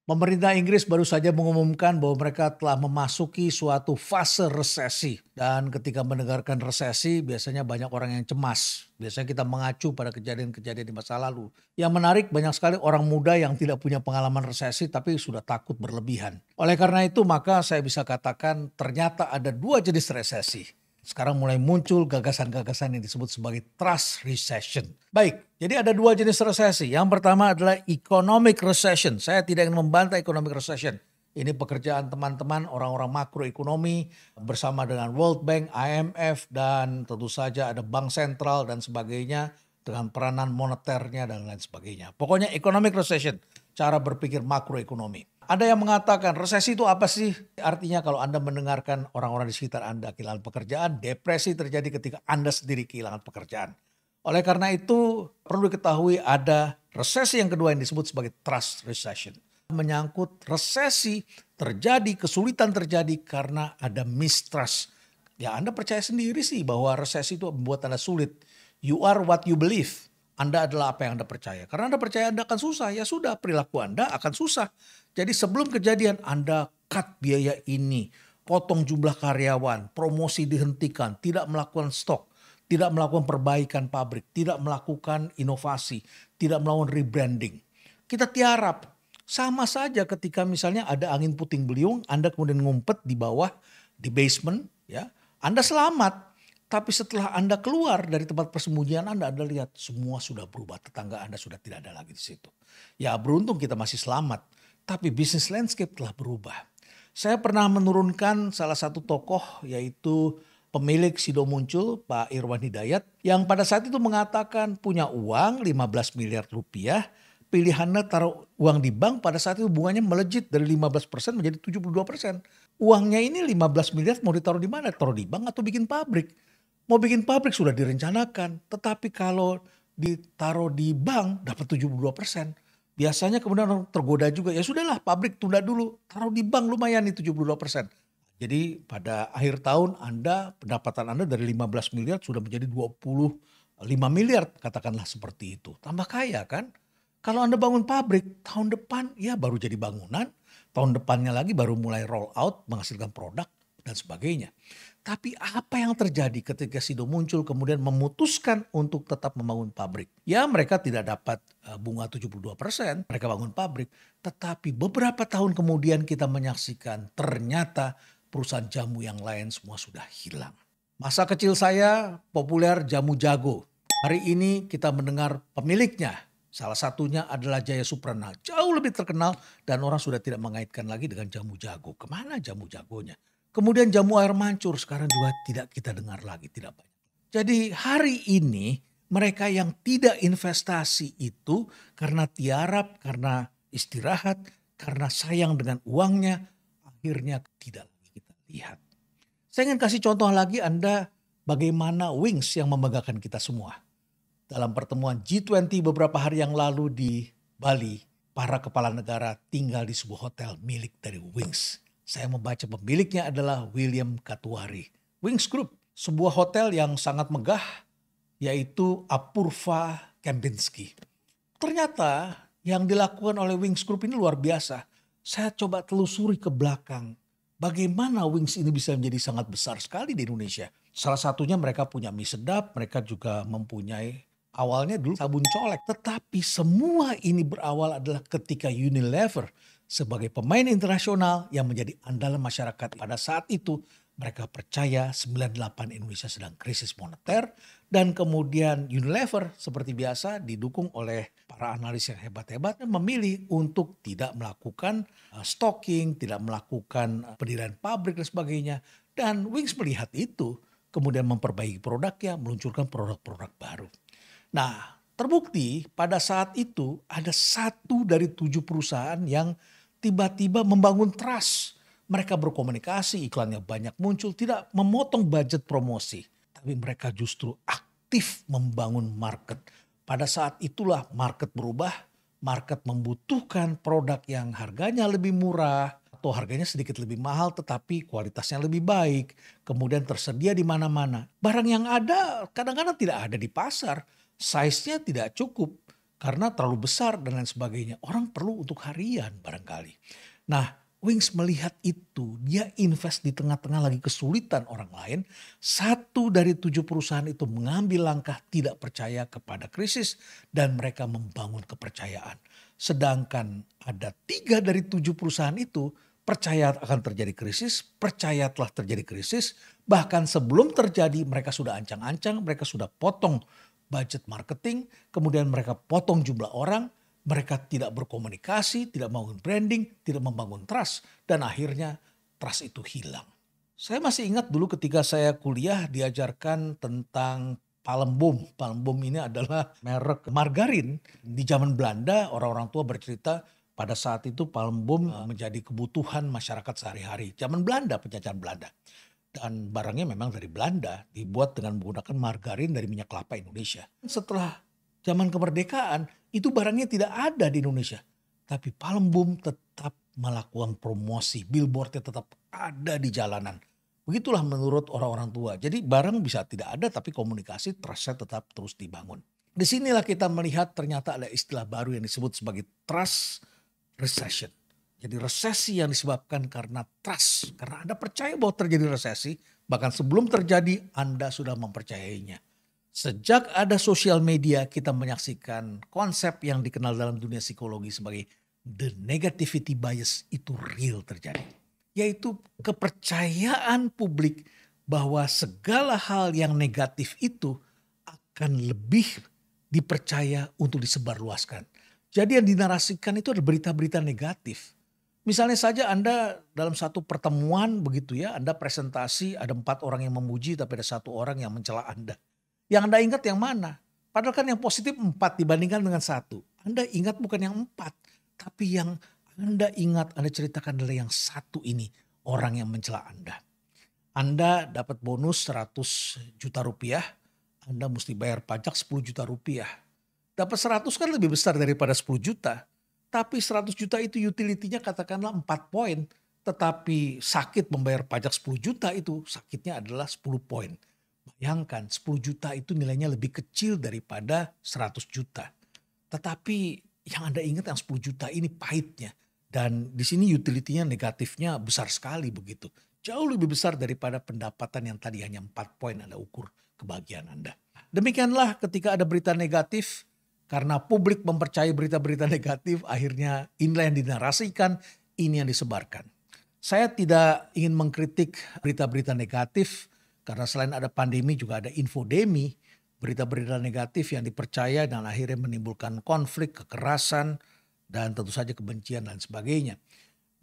Pemerintah Inggris baru saja mengumumkan bahwa mereka telah memasuki suatu fase resesi. Dan ketika mendengarkan resesi, biasanya banyak orang yang cemas. Biasanya kita mengacu pada kejadian-kejadian di masa lalu. Yang menarik, banyak sekali orang muda yang tidak punya pengalaman resesi tapi sudah takut berlebihan. Oleh karena itu, maka saya bisa katakan ternyata ada dua jenis resesi. Sekarang mulai muncul gagasan-gagasan yang disebut sebagai trust recession. Baik, jadi ada dua jenis resesi. Yang pertama adalah economic recession. Saya tidak ingin membantah economic recession. Ini pekerjaan teman-teman orang-orang makroekonomi bersama dengan World Bank, IMF, dan tentu saja ada bank sentral dan sebagainya dengan peranan moneternya dan lain sebagainya. Pokoknya economic recession, cara berpikir makroekonomi. Ada yang mengatakan resesi itu apa sih? Artinya kalau Anda mendengarkan orang-orang di sekitar Anda kehilangan pekerjaan, depresi terjadi ketika Anda sendiri kehilangan pekerjaan. Oleh karena itu perlu diketahui ada resesi yang kedua yang disebut sebagai trust recession. Menyangkut resesi terjadi, kesulitan terjadi karena ada mistrust. Ya Anda percaya sendiri sih bahwa resesi itu membuat Anda sulit. You are what you believe. Anda adalah apa yang Anda percaya. Karena Anda percaya Anda akan susah, ya sudah perilaku Anda akan susah. Jadi sebelum kejadian Anda cut biaya ini, potong jumlah karyawan, promosi dihentikan, tidak melakukan stok, tidak melakukan perbaikan pabrik, tidak melakukan inovasi, tidak melakukan rebranding. Kita tiarap. Sama saja ketika misalnya ada angin puting beliung, Anda kemudian ngumpet di bawah, di basement, ya, Anda selamat. Tapi setelah Anda keluar dari tempat persembunyian Anda lihat semua sudah berubah. Tetangga Anda sudah tidak ada lagi di situ. Ya beruntung kita masih selamat. Tapi bisnis landscape telah berubah. Saya pernah menurunkan salah satu tokoh yaitu pemilik Sido Muncul, Pak Irwan Hidayat. Yang pada saat itu mengatakan punya uang 15 miliar rupiah. Pilihannya taruh uang di bank, pada saat itu bunganya melejit dari 15% menjadi 72%. Uangnya ini 15 miliar mau ditaruh di mana? Taruh di bank atau bikin pabrik? Mau bikin pabrik sudah direncanakan, tetapi kalau ditaruh di bank dapat 72%. Biasanya kemudian orang tergoda juga, ya sudahlah pabrik tunda dulu, taruh di bank lumayan nih 72%. Jadi pada akhir tahun pendapatan Anda dari 15 miliar sudah menjadi 25 miliar, katakanlah seperti itu. Tambah kaya kan? Kalau Anda bangun pabrik tahun depan ya baru jadi bangunan, tahun depannya lagi baru mulai roll out menghasilkan produk dan sebagainya. Tapi apa yang terjadi ketika Sido Muncul kemudian memutuskan untuk tetap membangun pabrik? Ya mereka tidak dapat bunga 72%, mereka bangun pabrik. Tetapi beberapa tahun kemudian kita menyaksikan ternyata perusahaan jamu yang lain semua sudah hilang. Masa kecil saya populer jamu jago. Hari ini kita mendengar pemiliknya. Salah satunya adalah Jaya Suprana. Jauh lebih terkenal dan orang sudah tidak mengaitkan lagi dengan jamu jago. Kemana jamu jagonya? Kemudian jamu air mancur sekarang juga tidak kita dengar lagi, tidak banyak. Jadi hari ini mereka yang tidak investasi itu karena tiarap, karena istirahat, karena sayang dengan uangnya, akhirnya tidak lagi kita lihat. Saya ingin kasih contoh lagi Anda bagaimana Wings yang membanggakan kita semua. Dalam pertemuan G20 beberapa hari yang lalu di Bali, para kepala negara tinggal di sebuah hotel milik dari Wings. Saya membaca pemiliknya adalah William Katuari. Wings Group, sebuah hotel yang sangat megah yaitu Apurva Kempinski. Ternyata yang dilakukan oleh Wings Group ini luar biasa. Saya coba telusuri ke belakang. Bagaimana Wings ini bisa menjadi sangat besar sekali di Indonesia. Salah satunya mereka punya mie sedap, mereka juga mempunyai awalnya dulu sabun colek. Tetapi semua ini berawal adalah ketika Unilever sebagai pemain internasional yang menjadi andalan masyarakat pada saat itu, mereka percaya 98 Indonesia sedang krisis moneter dan kemudian Unilever seperti biasa didukung oleh para analis yang hebat-hebat memilih untuk tidak melakukan stocking, tidak melakukan pendirian pabrik dan sebagainya. Dan Wings melihat itu kemudian memperbaiki produknya, meluncurkan produk-produk baru. Nah, terbukti pada saat itu ada 1 dari 7 perusahaan yang tiba-tiba membangun trust. Mereka berkomunikasi, iklannya banyak muncul, tidak memotong budget promosi. Tapi mereka justru aktif membangun market. Pada saat itulah market berubah, market membutuhkan produk yang harganya lebih murah atau harganya sedikit lebih mahal tetapi kualitasnya lebih baik. Kemudian tersedia di mana-mana. Barang yang ada kadang-kadang tidak ada di pasar. Size-nya tidak cukup. karena terlalu besar dan lain sebagainya. Orang perlu untuk harian barangkali. Nah, Wings melihat itu, dia invest di tengah-tengah lagi kesulitan orang lain. Satu dari 7 perusahaan itu mengambil langkah tidak percaya kepada krisis dan mereka membangun kepercayaan. Sedangkan ada 3 dari 7 perusahaan itu percaya akan terjadi krisis, percaya telah terjadi krisis. Bahkan sebelum terjadi mereka sudah ancang-ancang, mereka sudah potong budget marketing, kemudian mereka potong jumlah orang, mereka tidak berkomunikasi, tidak membangun branding, tidak membangun trust, dan akhirnya trust itu hilang. Saya masih ingat dulu ketika saya kuliah diajarkan tentang Palembum. Palembum ini adalah merek margarin. Di zaman Belanda orang-orang tua bercerita pada saat itu Palembum menjadi kebutuhan masyarakat sehari-hari. Zaman Belanda, penjajahan Belanda. Dan barangnya memang dari Belanda, dibuat dengan menggunakan margarin dari minyak kelapa Indonesia. Setelah zaman kemerdekaan, itu barangnya tidak ada di Indonesia. Tapi Palembum tetap melakukan promosi, billboardnya tetap ada di jalanan. Begitulah menurut orang-orang tua. Jadi barang bisa tidak ada tapi komunikasi trustnya tetap terus dibangun. Disinilah kita melihat ternyata ada istilah baru yang disebut sebagai trust recession. Jadi resesi yang disebabkan karena trust. Karena Anda percaya bahwa terjadi resesi, bahkan sebelum terjadi Anda sudah mempercayainya. Sejak ada sosial media kita menyaksikan konsep yang dikenal dalam dunia psikologi sebagai the negativity bias itu real terjadi. Yaitu kepercayaan publik bahwa segala hal yang negatif itu akan lebih dipercaya untuk disebarluaskan. Jadi yang dinarasikan itu adalah berita-berita negatif. Misalnya saja Anda dalam satu pertemuan begitu ya, Anda presentasi ada 4 orang yang memuji tapi ada 1 orang yang mencela Anda. Yang Anda ingat yang mana? Padahal kan yang positif 4 dibandingkan dengan 1. Anda ingat bukan yang 4, tapi yang Anda ingat, Anda ceritakan adalah yang 1 ini, orang yang mencela Anda. Anda dapat bonus 100 juta rupiah, Anda mesti bayar pajak 10 juta rupiah. Dapat 100 kan lebih besar daripada 10 juta. Tapi 100 juta itu utility-nya katakanlah 4 poin. Tetapi sakit membayar pajak 10 juta itu sakitnya adalah 10 poin. Bayangkan 10 juta itu nilainya lebih kecil daripada 100 juta. Tetapi yang Anda ingat yang 10 juta ini pahitnya. Dan di sini utility-nya negatifnya besar sekali begitu. Jauh lebih besar daripada pendapatan yang tadi hanya 4 poin Anda ukur kebahagiaan Anda. Demikianlah ketika ada berita negatif, karena publik mempercayai berita-berita negatif, akhirnya inilah yang dinarasikan, ini yang disebarkan. Saya tidak ingin mengkritik berita-berita negatif, karena selain ada pandemi juga ada infodemi, berita-berita negatif yang dipercaya dan akhirnya menimbulkan konflik, kekerasan, dan tentu saja kebencian dan sebagainya.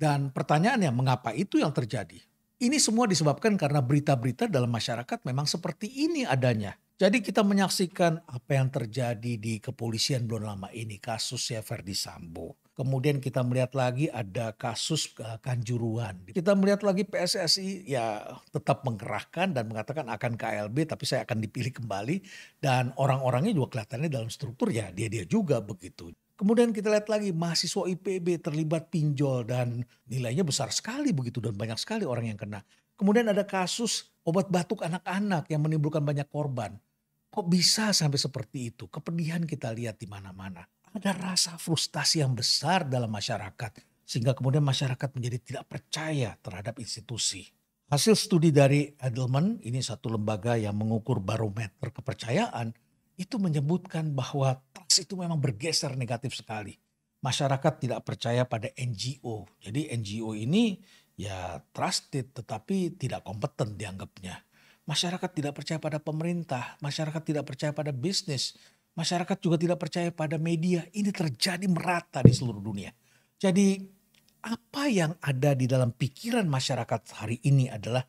Dan pertanyaannya, mengapa itu yang terjadi? Ini semua disebabkan karena berita-berita dalam masyarakat memang seperti ini adanya. Jadi kita menyaksikan apa yang terjadi di kepolisian belum lama ini, kasusnya Verdi Sambo. Kemudian kita melihat lagi ada kasus Kanjuruhan. Kita melihat lagi PSSI ya tetap mengkerahkan dan mengatakan akan KLB tapi saya akan dipilih kembali. Dan orang-orangnya juga kelihatannya dalam struktur ya dia-dia juga begitu. Kemudian kita lihat lagi mahasiswa IPB terlibat pinjol dan nilainya besar sekali begitu dan banyak sekali orang yang kena. Kemudian ada kasus obat batuk anak-anak yang menimbulkan banyak korban. Kok bisa sampai seperti itu? Kepedihan kita lihat di mana-mana. Ada rasa frustasi yang besar dalam masyarakat. Sehingga kemudian masyarakat menjadi tidak percaya terhadap institusi. Hasil studi dari Edelman, ini satu lembaga yang mengukur barometer kepercayaan, itu menyebutkan bahwa trust itu memang bergeser negatif sekali. Masyarakat tidak percaya pada NGO. Jadi NGO ini ya trusted tetapi tidak kompeten dianggapnya. Masyarakat tidak percaya pada pemerintah, masyarakat tidak percaya pada bisnis, masyarakat juga tidak percaya pada media. Ini terjadi merata di seluruh dunia. Jadi apa yang ada di dalam pikiran masyarakat hari ini adalah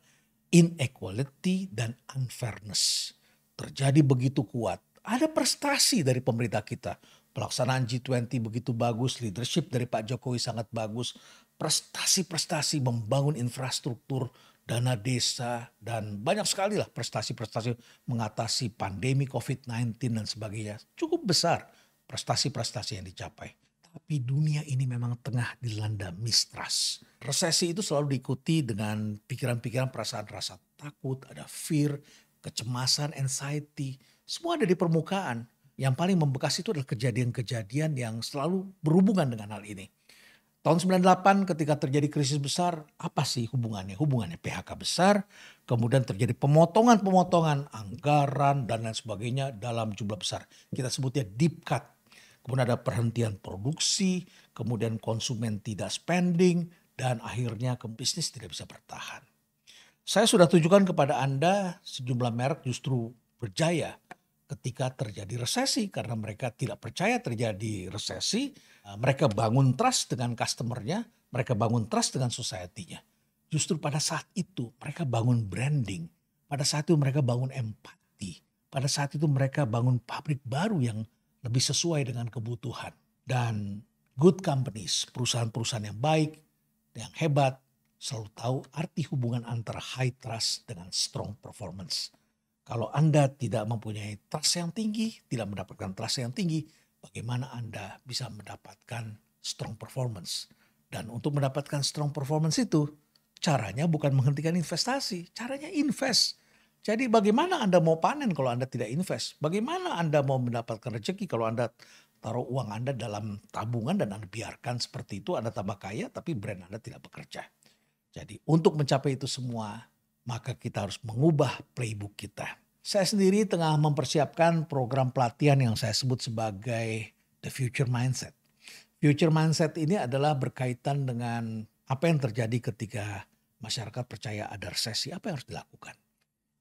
inequality dan unfairness. Terjadi begitu kuat. Ada prestasi dari pemerintah kita. Pelaksanaan G20 begitu bagus, leadership dari Pak Jokowi sangat bagus. Prestasi-prestasi membangun infrastruktur, dana desa, dan banyak sekali lah prestasi-prestasi mengatasi pandemi COVID-19 dan sebagainya. Cukup besar prestasi-prestasi yang dicapai. Tapi dunia ini memang tengah dilanda mistrust. Resesi itu selalu diikuti dengan pikiran-pikiran, perasaan rasa takut, ada fear, kecemasan, anxiety. Semua ada di permukaan. yang paling membekas itu adalah kejadian-kejadian yang selalu berhubungan dengan hal ini. Tahun 98 ketika terjadi krisis besar, apa sih hubungannya? Hubungannya PHK besar, kemudian terjadi pemotongan-pemotongan anggaran dan lain sebagainya dalam jumlah besar. Kita sebutnya deep cut. Kemudian ada perhentian produksi, kemudian konsumen tidak spending, dan akhirnya bisnis tidak bisa bertahan. Saya sudah tunjukkan kepada Anda sejumlah merek justru berjaya ketika terjadi resesi karena mereka tidak percaya terjadi resesi. Mereka bangun trust dengan customer-nya, mereka bangun trust dengan society-nya. Justru pada saat itu mereka bangun branding, pada saat itu mereka bangun empati, pada saat itu mereka bangun pabrik baru yang lebih sesuai dengan kebutuhan. Dan good companies, perusahaan-perusahaan yang baik, yang hebat, selalu tahu arti hubungan antara high trust dengan strong performance. Kalau Anda tidak mempunyai trust yang tinggi, tidak mendapatkan trust yang tinggi, bagaimana Anda bisa mendapatkan strong performance? Dan untuk mendapatkan strong performance itu, caranya bukan menghentikan investasi, caranya invest. Jadi bagaimana Anda mau panen kalau Anda tidak invest? Bagaimana Anda mau mendapatkan rezeki kalau Anda taruh uang Anda dalam tabungan dan Anda biarkan seperti itu, Anda tambah kaya tapi brand Anda tidak bekerja. Jadi untuk mencapai itu semua, maka kita harus mengubah playbook kita. Saya sendiri tengah mempersiapkan program pelatihan yang saya sebut sebagai The Future Mindset. Future Mindset ini adalah berkaitan dengan apa yang terjadi ketika masyarakat percaya ada resesi, apa yang harus dilakukan.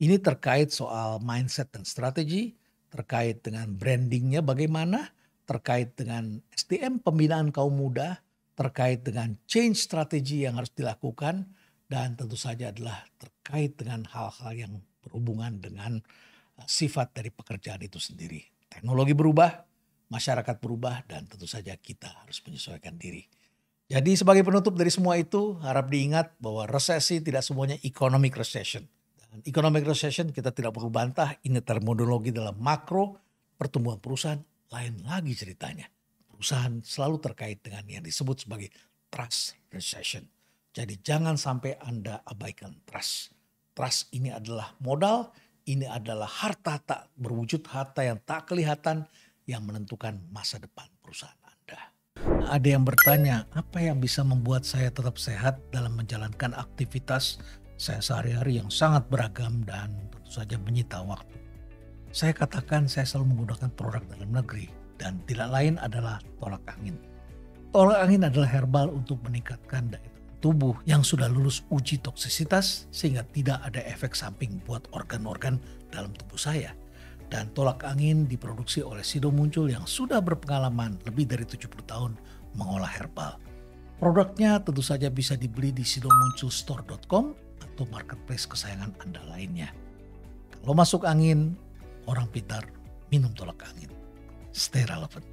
Ini terkait soal mindset dan strategi, terkait dengan brandingnya bagaimana, terkait dengan SDM pembinaan kaum muda, terkait dengan change strategi yang harus dilakukan, dan tentu saja adalah terkait dengan hal-hal yang berhubungan dengan sifat dari pekerjaan itu sendiri. Teknologi berubah, masyarakat berubah, dan tentu saja kita harus menyesuaikan diri. Jadi sebagai penutup dari semua itu, harap diingat bahwa resesi tidak semuanya economic recession. Dan economic recession kita tidak perlu bantah, ini terminologi dalam makro pertumbuhan perusahaan, lain lagi ceritanya. Perusahaan selalu terkait dengan yang disebut sebagai trust recession. Jadi jangan sampai Anda abaikan trust. Trust ini adalah modal, ini adalah harta tak berwujud, harta yang tak kelihatan yang menentukan masa depan perusahaan Anda. Ada yang bertanya, apa yang bisa membuat saya tetap sehat dalam menjalankan aktivitas saya sehari-hari yang sangat beragam dan tentu saja menyita waktu. Saya katakan saya selalu menggunakan produk dalam negeri dan tidak lain adalah tolak angin. Tolak angin adalah herbal untuk meningkatkan daya tubuh yang sudah lulus uji toksisitas sehingga tidak ada efek samping buat organ-organ dalam tubuh saya. Dan tolak angin diproduksi oleh Sido Muncul yang sudah berpengalaman lebih dari 70 tahun mengolah herbal. Produknya tentu saja bisa dibeli di sidomunculstore.com atau marketplace kesayangan Anda lainnya. Kalau masuk angin, orang pintar minum tolak angin. Stay relevant.